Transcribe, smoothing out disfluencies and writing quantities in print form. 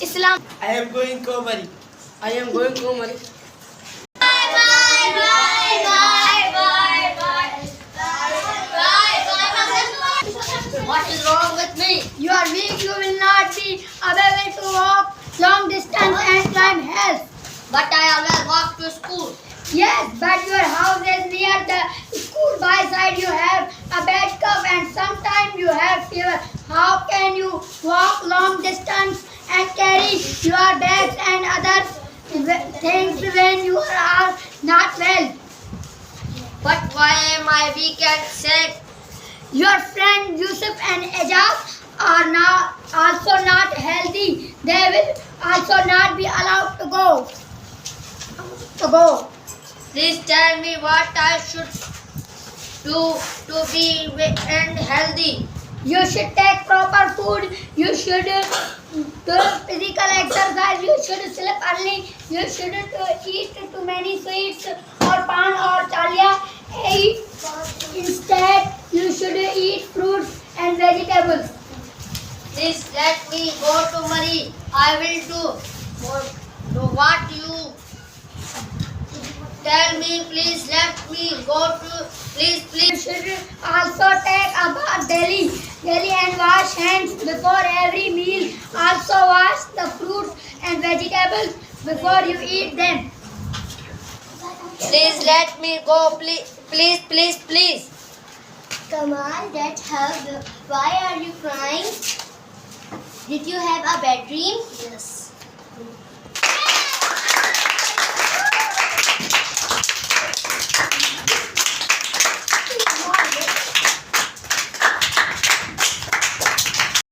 Islam. I am going Komari. I am going Komari. What is wrong with me? You are weak, you will not be able to walk long distance and climb hills. But I always walk to school. Yes, but your house is near the school. By side you have a bad cough and sometimes you have fever. How can you walk long distance and carry your bags and other things when you are not well? But why am I weak and sick? Your friend Yusuf and Ejaz are now also not healthy. They will also not be allowed to go. Please tell me what I should do to be and healthy. You should take proper food. You should do physical exercise. You should sleep early. You shouldn't eat too many sweets or pan or chalia. Instead, you should eat fruits and vegetables. Please let me go to Mari. I will do what you tell me. Please let me go to. You Please. should also take a bath daily and wash hands before every meal. Also wash the fruits and vegetables before you eat them. Please let me go. Please. Kamal, that helped. Why are you crying? Did you have a bad dream? Yes.